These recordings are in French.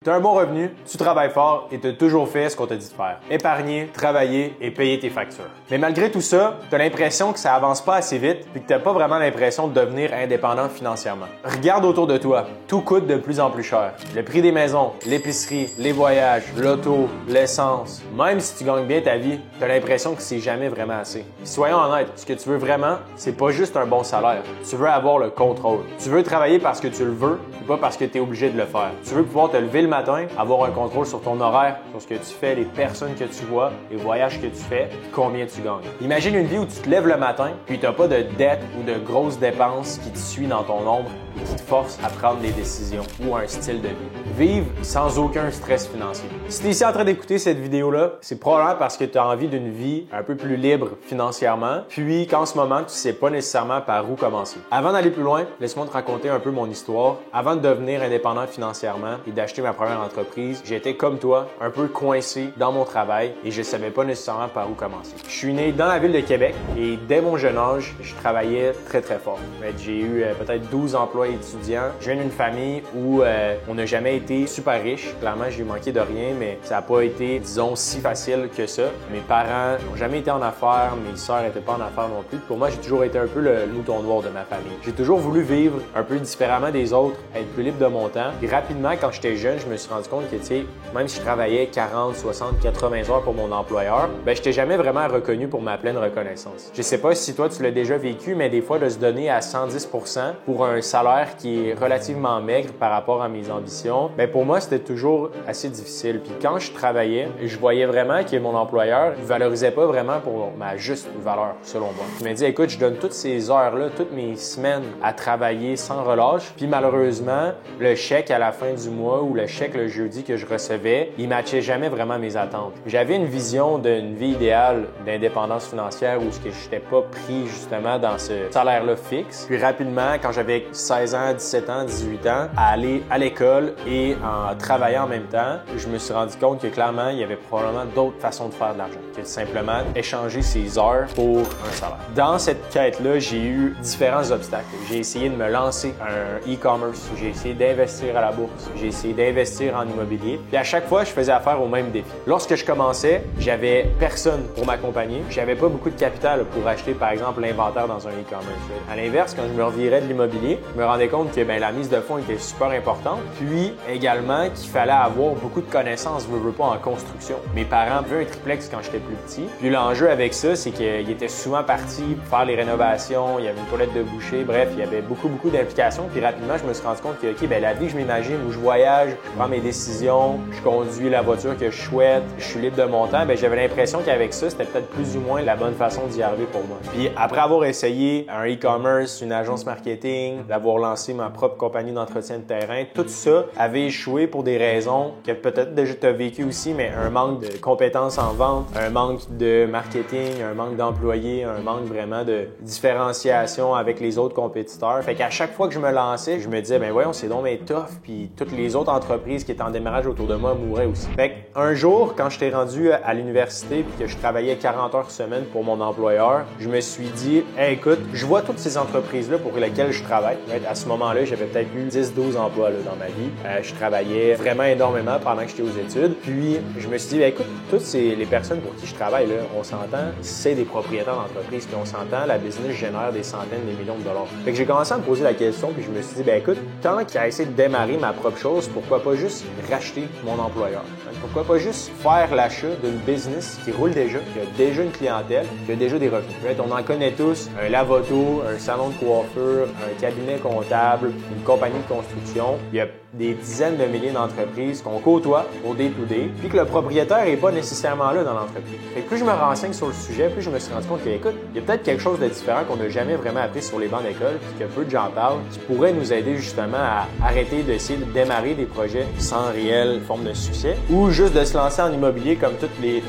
Tu as un bon revenu, tu travailles fort et tu as toujours fait ce qu'on t'a dit de faire. Épargner, travailler et payer tes factures. Mais malgré tout ça, tu as l'impression que ça avance pas assez vite et que tu n'as pas vraiment l'impression de devenir indépendant financièrement. Regarde autour de toi, tout coûte de plus en plus cher. Le prix des maisons, l'épicerie, les voyages, l'auto, l'essence. Même si tu gagnes bien ta vie, tu as l'impression que c'est jamais vraiment assez. Soyons honnêtes, ce que tu veux vraiment, c'est pas juste un bon salaire. Tu veux avoir le contrôle. Tu veux travailler parce que tu le veux et pas parce que tu es obligé de le faire. Tu veux pouvoir te lever le matin, avoir un contrôle sur ton horaire, sur ce que tu fais, les personnes que tu vois, les voyages que tu fais, combien tu gagnes. Imagine une vie où tu te lèves le matin, puis tu n'as pas de dette ou de grosses dépenses qui te suivent dans ton ombre et qui te forcent à prendre des décisions ou un style de vie. Vivre sans aucun stress financier. Si tu es ici en train d'écouter cette vidéo-là, c'est probablement parce que tu as envie d'une vie un peu plus libre financièrement, puis qu'en ce moment, tu ne sais pas nécessairement par où commencer. Avant d'aller plus loin, laisse-moi te raconter un peu mon histoire. Avant de devenir indépendant financièrement et d'acheter ma première entreprise, j'étais comme toi, un peu coincé dans mon travail et je ne savais pas nécessairement par où commencer. Je suis né dans la ville de Québec et dès mon jeune âge, je travaillais très très fort. J'ai eu peut-être 12 emplois étudiants. Je viens d'une famille où on n'a jamais été super riche. Clairement, j'ai manqué de rien, mais ça n'a pas été, disons, si facile que ça. Mes parents n'ont jamais été en affaires, mes sœurs n'étaient pas en affaires non plus. Pour moi, j'ai toujours été un peu le mouton noir de ma famille. J'ai toujours voulu vivre un peu différemment des autres, être plus libre de mon temps. Et rapidement, quand j'étais jeune, je me suis rendu compte que, tu sais, même si je travaillais 40, 60, 80 heures pour mon employeur, je n'étais jamais vraiment reconnu pour ma pleine reconnaissance. Je sais pas si toi, tu l'as déjà vécu, mais des fois, de se donner à 110% pour un salaire qui est relativement maigre par rapport à mes ambitions, pour moi, c'était toujours assez difficile. Puis quand je travaillais, je voyais vraiment que mon employeur ne valorisait pas vraiment pour ma juste valeur, selon moi. Il m'a dit, écoute, je donne toutes ces heures-là, toutes mes semaines à travailler sans relâche. Puis malheureusement, le chèque à la fin du mois ou le chèque le jeudi que je recevais, il matchait jamais vraiment mes attentes. J'avais une vision d'une vie idéale d'indépendance financière où je n'étais pas pris justement dans ce salaire-là fixe. Puis rapidement, quand j'avais 16 ans, 17 ans, 18 ans, à aller à l'école et en travaillant en même temps, je me suis rendu compte que clairement, il y avait probablement d'autres façons de faire de l'argent que de simplement échanger ses heures pour un salaire. Dans cette quête-là, j'ai eu différents obstacles. J'ai essayé de me lancer un e-commerce, j'ai essayé d'investir à la bourse, j'ai essayé d'investir en immobilier. Puis à chaque fois, je faisais affaire au même défi. Lorsque je commençais, j'avais personne pour m'accompagner. J'avais pas beaucoup de capital pour acheter, par exemple, l'inventaire dans un e-commerce. À l'inverse, quand je me revirais de l'immobilier, je me rendais compte que la mise de fonds était super importante. Puis également qu'il fallait avoir beaucoup de connaissances, je veux pas, en construction. Mes parents avaient un triplex quand j'étais plus petit. Puis l'enjeu avec ça, c'est qu'ils étaient souvent partis pour faire les rénovations, il y avait une toilette de boucher, bref, il y avait beaucoup d'implications. Puis rapidement, je me suis rendu compte que, la vie que je m'imagine, où je voyage, je prends mes décisions, je conduis la voiture que je souhaite, je suis libre de mon temps, j'avais l'impression qu'avec ça, c'était peut-être plus ou moins la bonne façon d'y arriver pour moi. Puis après avoir essayé un e-commerce, une agence marketing, d'avoir lancé ma propre compagnie d'entretien de terrain, tout ça avait échoué pour des raisons que peut-être déjà tu as vécu aussi, mais un manque de compétences en vente, un manque de marketing, un manque d'employés, un manque vraiment de différenciation avec les autres compétiteurs. Fait qu'à chaque fois que je me lançais, je me disais, voyons, c'est donc tough, puis toutes les autres entreprises qui étaient en démarrage autour de moi mouraient aussi. Fait qu'un jour, quand j'étais rendu à l'université puis que je travaillais 40 heures semaine pour mon employeur, je me suis dit, écoute, je vois toutes ces entreprises-là pour lesquelles je travaille. À ce moment-là, j'avais peut-être eu 10-12 emplois dans ma vie. Je travaillais vraiment énormément pendant que j'étais aux études. Puis, je me suis dit, écoute, toutes les personnes pour qui je travaille, là, on s'entend, c'est des propriétaires d'entreprise, puis on s'entend, la business génère des centaines, des millions de dollars. Fait que j'ai commencé à me poser la question, puis je me suis dit, écoute, tant qu'à essayer de démarrer ma propre chose, pourquoi pas juste racheter mon employeur? Pourquoi pas juste faire l'achat d'une business qui roule déjà, qui a déjà une clientèle, qui a déjà des revenus? On en connaît tous, un lavoto, un salon de coiffure, un cabinet comptable, une compagnie de construction. Il y a des dizaines de milliers d'entreprises qu'on côtoie au day-to-day, puis que le propriétaire n'est pas nécessairement là dans l'entreprise. Fait que plus je me renseigne sur le sujet, plus je me suis rendu compte que, écoute, il y a peut-être quelque chose de différent qu'on n'a jamais vraiment appris sur les bancs d'école, puis que peu de gens parlent, qui pourrait nous aider justement à arrêter d'essayer de démarrer des projets sans réelle forme de succès, ou juste de se lancer en immobilier comme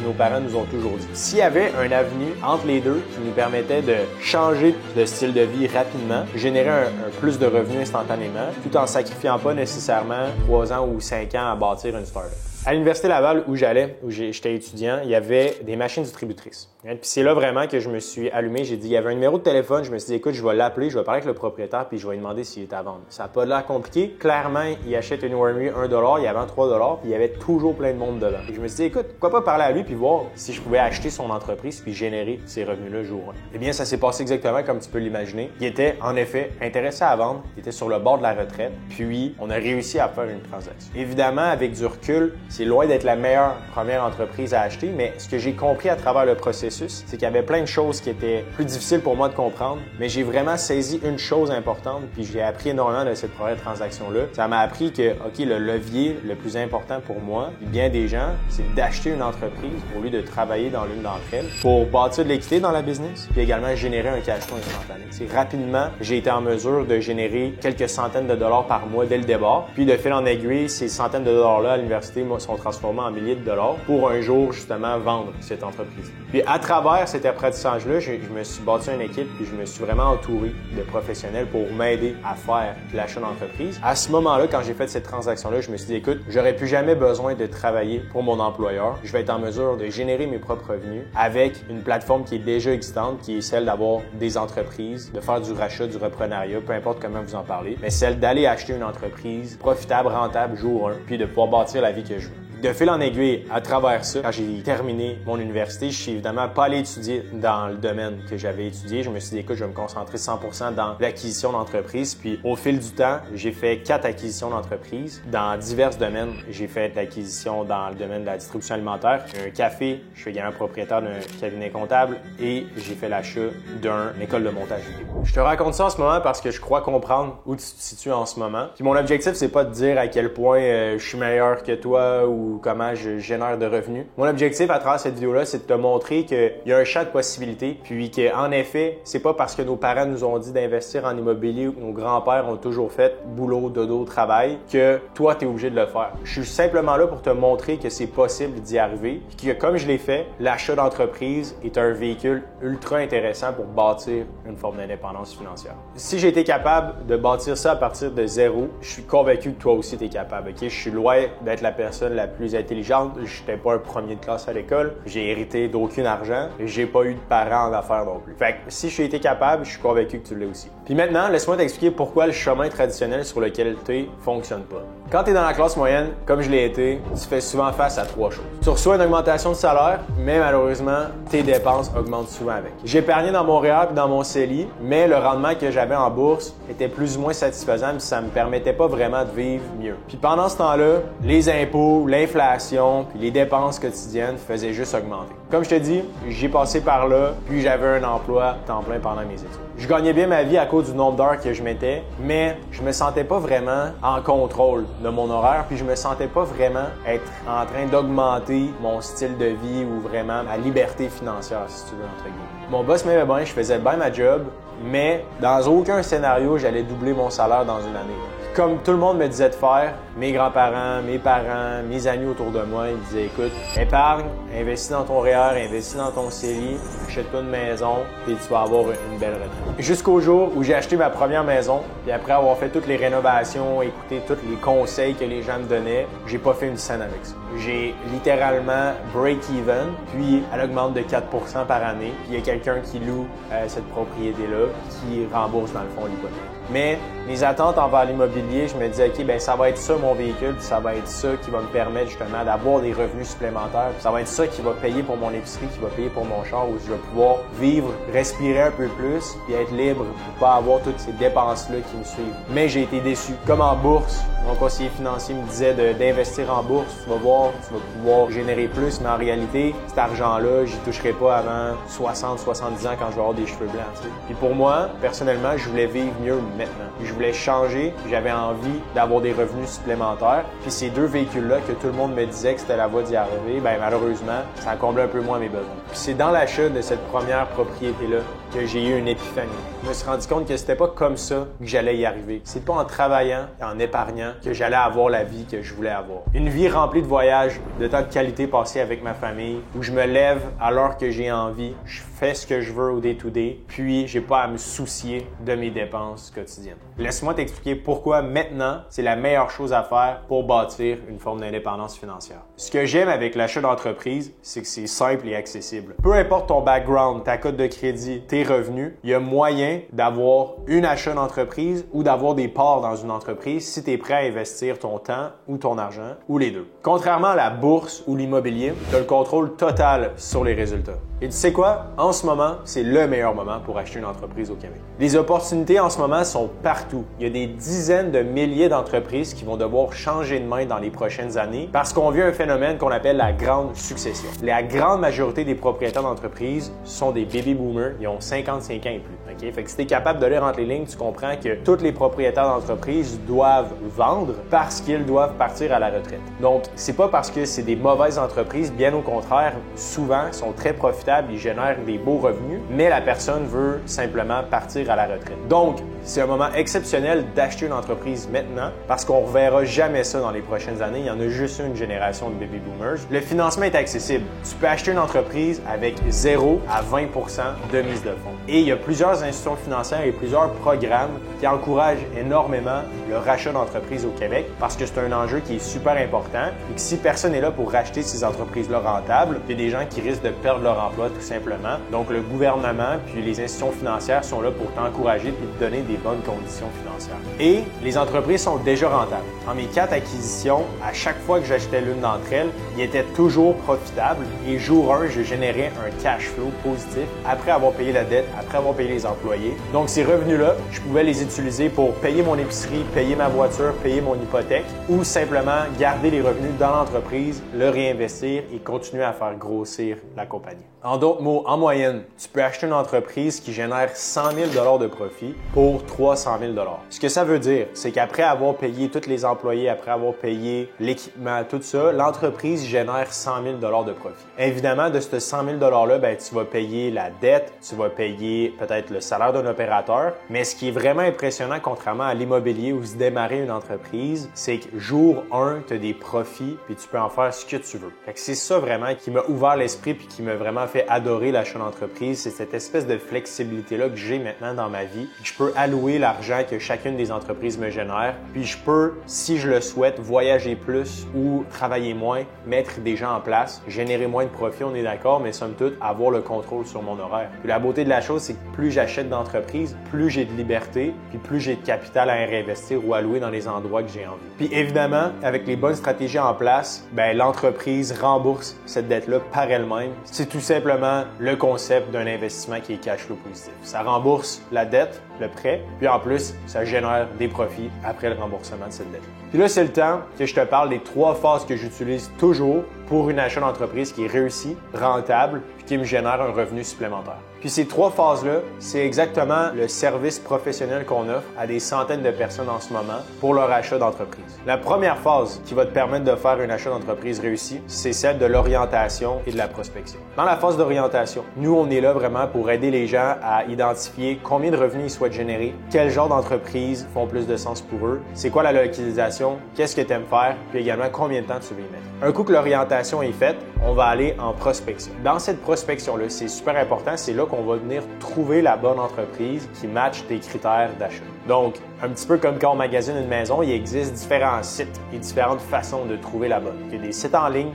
nos parents nous ont toujours dit. S'il y avait un avenue entre les deux qui nous permettait de changer de style de vie rapidement, générer un plus de revenus instantanément, tout en sacrifiant pas nécessairement 3 ans ou 5 ans à bâtir une startup. À l'Université Laval où j'allais, où j'étais étudiant, il y avait des machines distributrices. Puis c'est là vraiment que je me suis allumé. J'ai dit, il y avait un numéro de téléphone. Je me suis dit, écoute, je vais l'appeler, je vais parler avec le propriétaire, puis je vais lui demander s'il est à vendre. Ça n'a pas l'air compliqué. Clairement, il achète une Warmy 1$, il y avait 3$, puis il y avait toujours plein de monde dedans. Et je me suis dit, écoute, pourquoi pas parler à lui puis voir si je pouvais acheter son entreprise puis générer ces revenus-là jour 1. Eh bien, ça s'est passé exactement comme tu peux l'imaginer. Il était en effet intéressé à vendre, il était sur le bord de la retraite, puis on a réussi à faire une transaction. Évidemment, avec du recul, c'est loin d'être la meilleure première entreprise à acheter, mais ce que j'ai compris à travers le processus, c'est qu'il y avait plein de choses qui étaient plus difficiles pour moi de comprendre, mais j'ai vraiment saisi une chose importante, puis j'ai appris énormément de cette première transaction-là. Ça m'a appris que, OK, le levier le plus important pour moi, et bien des gens, c'est d'acheter une entreprise au lieu de travailler dans l'une d'entre elles pour bâtir de l'équité dans la business, puis également générer un cash flow instantané. C'est rapidement, j'ai été en mesure de générer quelques centaines de dollars par mois dès le départ, puis de fil en aiguille, ces centaines de dollars-là à l'université sont transformés en milliers de dollars pour un jour justement vendre cette entreprise. Puis à travers cet apprentissage-là, je me suis bâti une équipe puis je me suis vraiment entouré de professionnels pour m'aider à faire l'achat d'entreprise. À ce moment-là, quand j'ai fait cette transaction-là, je me suis dit, écoute, j'aurais plus jamais besoin de travailler pour mon employeur. Je vais être en mesure de générer mes propres revenus avec une plateforme qui est déjà existante, qui est celle d'avoir des entreprises, de faire du rachat, du reprenariat, peu importe comment vous en parlez, mais celle d'aller acheter une entreprise profitable, rentable, jour 1, puis de pouvoir bâtir la vie que je veux. De fil en aiguille, à travers ça, quand j'ai terminé mon université, je suis évidemment pas allé étudier dans le domaine que j'avais étudié. Je me suis dit, écoute, je vais me concentrer 100% dans l'acquisition d'entreprises. Puis au fil du temps, j'ai fait 4 acquisitions d'entreprises dans divers domaines. J'ai fait l'acquisition dans le domaine de la distribution alimentaire, un café, je suis également propriétaire d'un cabinet comptable et j'ai fait l'achat d'une école de montage vidéo. Je te raconte ça en ce moment parce que je crois comprendre où tu te situes en ce moment. Puis mon objectif, c'est pas de dire à quel point je suis meilleur que toi ou comment je génère de revenus. Mon objectif à travers cette vidéo-là, c'est de te montrer qu'il y a un champ de possibilités, puis qu'en effet, c'est pas parce que nos parents nous ont dit d'investir en immobilier ou que nos grands-pères ont toujours fait boulot, dodo, travail, que toi, tu es obligé de le faire. Je suis simplement là pour te montrer que c'est possible d'y arriver, puis que comme je l'ai fait, l'achat d'entreprise est un véhicule ultra intéressant pour bâtir une forme d'indépendance financière. Si j'ai été capable de bâtir ça à partir de zéro, je suis convaincu que toi aussi, tu es capable. Ok? Je suis loin d'être la personne la plus intelligente. Je n'étais pas un premier de classe à l'école. J'ai hérité d'aucun argent. J'ai pas eu de parents en affaires non plus. Fait que si j'ai été capable, je suis convaincu que tu l'es aussi. Puis maintenant, laisse-moi t'expliquer pourquoi le chemin traditionnel sur lequel tu es fonctionne pas. Quand tu es dans la classe moyenne, comme je l'ai été, tu fais souvent face à 3 choses. Tu reçois une augmentation de salaire, mais malheureusement, tes dépenses augmentent souvent avec. J'ai épargné dans mon REER et dans mon CELI, mais le rendement que j'avais en bourse était plus ou moins satisfaisant, puis ça me permettait pas vraiment de vivre mieux. Puis pendant ce temps-là, les impôts, l'inflation, puis les dépenses quotidiennes faisaient juste augmenter. Comme je te dis, j'ai passé par là, puis j'avais un emploi temps plein pendant mes études. Je gagnais bien ma vie à cause du nombre d'heures que je mettais, mais je me sentais pas vraiment en contrôle de mon horaire, puis je me sentais pas vraiment être en train d'augmenter mon style de vie ou vraiment ma liberté financière, si tu veux, entre guillemets. Mon boss m'aimait bien, je faisais bien ma job, mais dans aucun scénario, j'allais doubler mon salaire dans une année. Comme tout le monde me disait de faire, mes grands-parents, mes parents, mes amis autour de moi, ils me disaient, écoute, épargne, investis dans ton REER, investis dans ton CELI, achète-toi une maison et tu vas avoir une belle retraite. Jusqu'au jour où j'ai acheté ma première maison, puis après avoir fait toutes les rénovations, écouté tous les conseils que les gens me donnaient, j'ai pas fait une scène avec ça. J'ai littéralement break-even, puis elle augmente de 4% par année, puis il y a quelqu'un qui loue cette propriété-là, qui rembourse dans le fond l'hypothèque. Mais mes attentes envers l'immobilier, je me disais, OK, ben ça va être ça mon véhicule, puis ça va être ça qui va me permettre justement d'avoir des revenus supplémentaires, puis ça va être ça qui va payer pour mon épicerie, qui va payer pour mon char, où je vais pouvoir vivre, respirer un peu plus, puis être libre pour pas avoir toutes ces dépenses-là qui me suivent. Mais j'ai été déçu. Comme en bourse, mon conseiller financier me disait d'investir en bourse, tu vas voir, tu vas pouvoir générer plus, mais en réalité, cet argent-là, j'y toucherai pas avant 60, 70 ans quand je vais avoir des cheveux blancs, tu sais. Puis pour moi, personnellement, je voulais vivre mieux maintenant. Je voulais changer, j'avais envie d'avoir des revenus supplémentaires. Puis ces deux véhicules-là que tout le monde me disait que c'était la voie d'y arriver, ben malheureusement, ça comblait un peu moins mes besoins. Puis c'est dans l'achat de cette première propriété-là que j'ai eu une épiphanie. Je me suis rendu compte que c'était pas comme ça que j'allais y arriver. C'est pas en travaillant et en épargnant confiant que j'allais avoir la vie que je voulais avoir. Une vie remplie de voyages, de temps de qualité passé avec ma famille, où je me lève à l'heure que j'ai envie, je fais ce que je veux au day-to-day, puis j'ai pas à me soucier de mes dépenses quotidiennes. Laisse-moi t'expliquer pourquoi maintenant, c'est la meilleure chose à faire pour bâtir une forme d'indépendance financière. Ce que j'aime avec l'achat d'entreprise, c'est que c'est simple et accessible. Peu importe ton background, ta cote de crédit, tes revenus, il y a moyen d'avoir une achat d'entreprise ou d'avoir des parts dans une entreprise si tu es prêt à investir ton temps ou ton argent, ou les deux. Contrairement à la bourse ou l'immobilier, tu as le contrôle total sur les résultats. Et tu sais quoi? En ce moment, c'est le meilleur moment pour acheter une entreprise au Québec. Les opportunités en ce moment sont partout. Il y a des dizaines de milliers d'entreprises qui vont devoir changer de main dans les prochaines années parce qu'on vit un phénomène qu'on appelle la grande succession. La grande majorité des propriétaires d'entreprises sont des baby boomers, ils ont 55 ans et plus. Okay? Fait que si tu es capable de lire entre les lignes, tu comprends que tous les propriétaires d'entreprises doivent vendre parce qu'ils doivent partir à la retraite. Donc, c'est pas parce que c'est des mauvaises entreprises, bien au contraire, souvent, ils sont très profitables, ils génèrent des beaux revenus, mais la personne veut simplement partir à la retraite. Donc, c'est un moment exceptionnel d'acheter une entreprise maintenant parce qu'on ne reverra jamais ça dans les prochaines années. Il y en a juste une génération de baby boomers. Le financement est accessible. Tu peux acheter une entreprise avec 0 à 20 % de mise de fonds. Et il y a plusieurs institutions financières et plusieurs programmes qui encouragent énormément le rachat d'entreprises au Québec parce que c'est un enjeu qui est super important et que si personne n'est là pour racheter ces entreprises-là rentables, il y a des gens qui risquent de perdre leur emploi tout simplement. Donc, le gouvernement puis les institutions financières sont là pour t'encourager et te donner des bonnes conditions financières. Et les entreprises sont déjà rentables. En mes 4 acquisitions, à chaque fois que j'achetais l'une d'entre elles, ils étaient toujours profitables et jour 1, je générais un cash flow positif après avoir payé la dette, après avoir payé les employés. Donc, ces revenus-là, je pouvais les utiliser pour payer mon épicerie, payer ma voiture, payer mon hypothèque ou simplement garder les revenus dans l'entreprise, le réinvestir et continuer à faire grossir la compagnie. En d'autres mots, en moyenne, tu peux acheter une entreprise qui génère 100 000 de profit pour 300 000 $. Ce que ça veut dire, c'est qu'après avoir payé tous les employés, après avoir payé l'équipement, tout ça, l'entreprise génère 100 000 $ de profit. Évidemment, de ce 100 000 $-là, tu vas payer la dette, tu vas payer peut-être le salaire d'un opérateur, mais ce qui est vraiment impressionnant, contrairement à l'immobilier où se démarrer une entreprise, c'est que jour 1, tu as des profits puis tu peux en faire ce que tu veux. Fait que c'est ça vraiment qui m'a ouvert l'esprit puis qui m'a vraiment fait adorer l'achat d'entreprise, c'est cette espèce de flexibilité-là que j'ai maintenant dans ma vie. Je peux allouer l'argent que chacune des entreprises me génère, puis je peux, si je le souhaite, voyager plus ou travailler moins, mettre des gens en place, générer moins de profit, on est d'accord, mais somme toute, avoir le contrôle sur mon horaire. Puis la beauté de la chose, c'est que plus j'achète d'entreprises, plus j'ai de liberté, puis plus j'ai de capital à réinvestir ou allouer dans les endroits que j'ai envie. Puis évidemment, avec les bonnes stratégies en place, l'entreprise rembourse cette dette-là par elle-même. C'est tout simplement le concept d'un investissement qui est cash flow positif. Ça rembourse la dette, le prêt, puis en plus, ça génère des profits après le remboursement de cette dette. Puis là, c'est le temps que je te parle des 3 phases que j'utilise toujours pour une achat d'entreprise qui est réussie, rentable, puis qui me génère un revenu supplémentaire. Puis ces 3 phases-là, c'est exactement le service professionnel qu'on offre à des centaines de personnes en ce moment pour leur achat d'entreprise. La première phase qui va te permettre de faire un achat d'entreprise réussi, c'est celle de l'orientation et de la prospection. Dans la phase d'orientation, nous, on est là vraiment pour aider les gens à identifier combien de revenus ils souhaitent générer, quel genre d'entreprises font plus de sens pour eux, c'est quoi la localisation, qu'est-ce que tu aimes faire, puis également combien de temps tu veux y mettre. Un coup que l'orientation est faite, on va aller en prospection. Dans cette prospection-là, c'est super important, c'est là qu'on va venir trouver la bonne entreprise qui matche tes critères d'achat. Donc, un petit peu comme quand on magasine une maison, il existe différents sites et différentes façons de trouver la bonne. Il y a des sites en ligne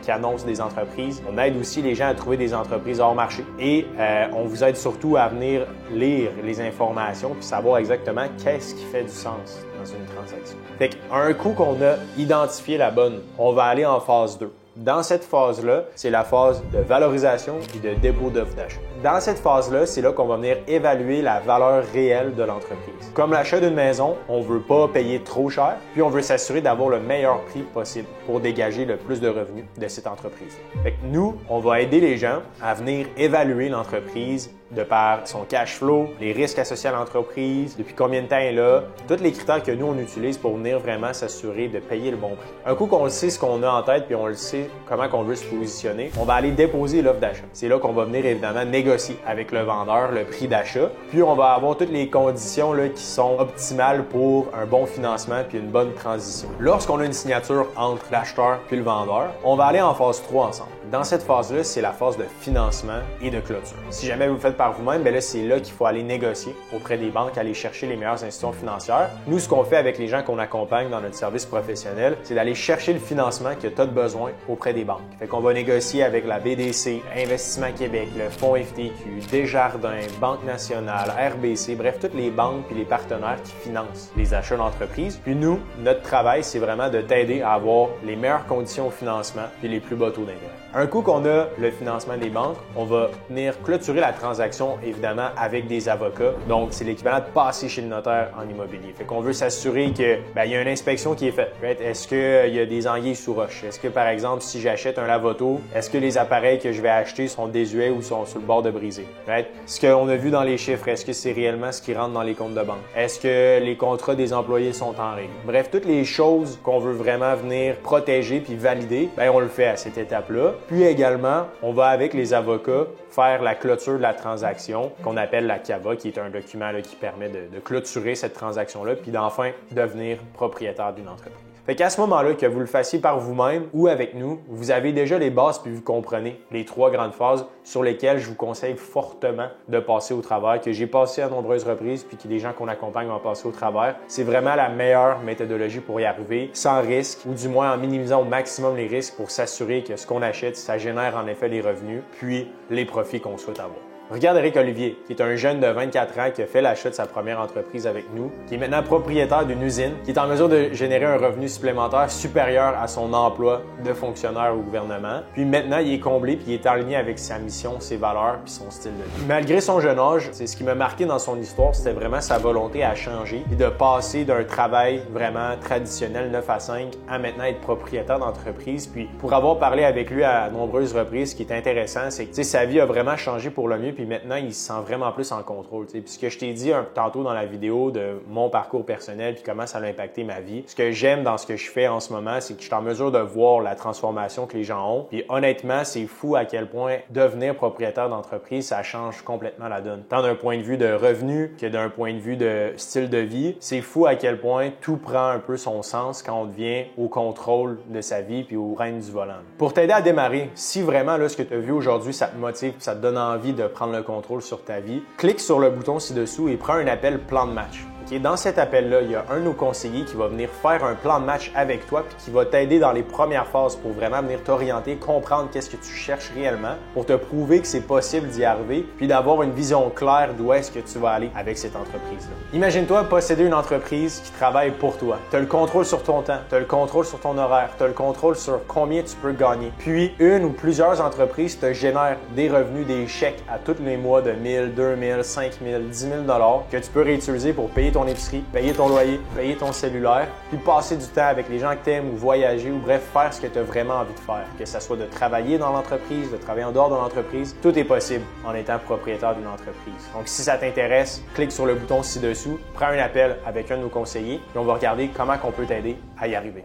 qui annoncent des entreprises. On aide aussi les gens à trouver des entreprises hors marché et on vous aide surtout à venir lire les informations puis savoir exactement qu'est-ce qui fait du sens dans une transaction. Fait qu'un coup qu'on a identifié la bonne, on va aller en phase 2. Dans cette phase-là, c'est la phase de valorisation et de dépôt d'offre d'achat. Dans cette phase-là, c'est là qu'on va venir évaluer la valeur réelle de l'entreprise. Comme l'achat d'une maison, on ne veut pas payer trop cher, puis on veut s'assurer d'avoir le meilleur prix possible pour dégager le plus de revenus de cette entreprise. Fait que nous, on va aider les gens à venir évaluer l'entreprise de par son cash flow, les risques associés à l'entreprise, depuis combien de temps elle est là, tous les critères que nous on utilise pour venir vraiment s'assurer de payer le bon prix. Un coup qu'on le sait ce qu'on a en tête puis on le sait comment qu'on veut se positionner, on va aller déposer l'offre d'achat. C'est là qu'on va venir évidemment négocier avec le vendeur le prix d'achat, puis on va avoir toutes les conditions là, qui sont optimales pour un bon financement puis une bonne transition. Lorsqu'on a une signature entre l'acheteur puis le vendeur, on va aller en phase 3 ensemble. Dans cette phase-là, c'est la phase de financement et de clôture. Si jamais vous le faites par vous-même, bien là, c'est là qu'il faut aller négocier auprès des banques, aller chercher les meilleures institutions financières. Nous, ce qu'on fait avec les gens qu'on accompagne dans notre service professionnel, c'est d'aller chercher le financement que tu as de besoin auprès des banques. Fait qu'on va négocier avec la BDC, Investissement Québec, le Fonds FTQ, Desjardins, Banque Nationale, RBC, bref, toutes les banques et les partenaires qui financent les achats d'entreprise. Puis nous, notre travail, c'est vraiment de t'aider à avoir les meilleures conditions au financement et les plus bas taux d'intérêt. Un coup qu'on a le financement des banques, on va venir clôturer la transaction, évidemment, avec des avocats. Donc, c'est l'équivalent de passer chez le notaire en immobilier. Fait qu'on veut s'assurer que, il y a une inspection qui est faite. Right? Est-ce qu'il y a des anguilles sous roche? Est-ce que, par exemple, si j'achète un lavoto, est-ce que les appareils que je vais acheter sont désuets ou sont sur le bord de briser? Right? Ce qu'on a vu dans les chiffres, est-ce que c'est réellement ce qui rentre dans les comptes de banque? Est-ce que les contrats des employés sont en règle? Bref, toutes les choses qu'on veut vraiment venir protéger puis valider, on le fait à cette étape-là. Puis également, on va avec les avocats faire la clôture de la transaction qu'on appelle la CAVA, qui est un document là, qui permet de clôturer cette transaction-là puis d'enfin devenir propriétaire d'une entreprise. Fait qu'à ce moment-là, que vous le fassiez par vous-même ou avec nous, vous avez déjà les bases puis vous comprenez les 3 grandes phases sur lesquelles je vous conseille fortement de passer au travers, que j'ai passé à nombreuses reprises puis que les gens qu'on accompagne vont passer au travers. C'est vraiment la meilleure méthodologie pour y arriver sans risque ou du moins en minimisant au maximum les risques pour s'assurer que ce qu'on achète, ça génère en effet les revenus puis les profits qu'on souhaite avoir. Regarde Éric Olivier, qui est un jeune de 24 ans qui a fait l'achat de sa première entreprise avec nous, qui est maintenant propriétaire d'une usine, qui est en mesure de générer un revenu supplémentaire supérieur à son emploi de fonctionnaire au gouvernement. Puis maintenant, il est comblé puis il est aligné avec sa mission, ses valeurs puis son style de vie. Malgré son jeune âge, c'est ce qui m'a marqué dans son histoire, c'était vraiment sa volonté à changer et de passer d'un travail vraiment traditionnel 9 à 5 à maintenant être propriétaire d'entreprise. Puis pour avoir parlé avec lui à nombreuses reprises, ce qui est intéressant, c'est que sa vie a vraiment changé pour le mieux. Puis maintenant, il se sent vraiment plus en contrôle. Puis ce que je t'ai dit tantôt dans la vidéo de mon parcours personnel puis comment ça a impacté ma vie, ce que j'aime dans ce que je fais en ce moment, c'est que je suis en mesure de voir la transformation que les gens ont. Puis honnêtement, c'est fou à quel point devenir propriétaire d'entreprise, ça change complètement la donne. Tant d'un point de vue de revenu que d'un point de vue de style de vie, c'est fou à quel point tout prend un peu son sens quand on devient au contrôle de sa vie puis au règne du volant. Pour t'aider à démarrer, si vraiment là, ce que tu as vu aujourd'hui, ça te motive, ça te donne envie de prendre le contrôle sur ta vie, clique sur le bouton ci-dessous et prends un appel plan de match. Okay? Dans cet appel-là, il y a un de nos conseillers qui va venir faire un plan de match avec toi puis qui va t'aider dans les premières phases pour vraiment venir t'orienter, comprendre qu'est-ce que tu cherches réellement pour te prouver que c'est possible d'y arriver puis d'avoir une vision claire d'où est-ce que tu vas aller avec cette entreprise-là. Imagine-toi posséder une entreprise qui travaille pour toi. Tu as le contrôle sur ton temps, tu as le contrôle sur ton horaire, tu as le contrôle sur combien tu peux gagner. Puis une ou plusieurs entreprises te génèrent des revenus, des chèques à tous les mois de 1000, 2000, 5000, 10 000 $ que tu peux réutiliser pour payer ton épicerie, payer ton loyer, payer ton cellulaire, puis passer du temps avec les gens que tu aimes ou voyager ou bref, faire ce que tu as vraiment envie de faire. Que ce soit de travailler dans l'entreprise, de travailler en dehors de l'entreprise, tout est possible en étant propriétaire d'une entreprise. Donc si ça t'intéresse, clique sur le bouton ci-dessous, prends un appel avec un de nos conseillers et on va regarder comment on peut t'aider à y arriver.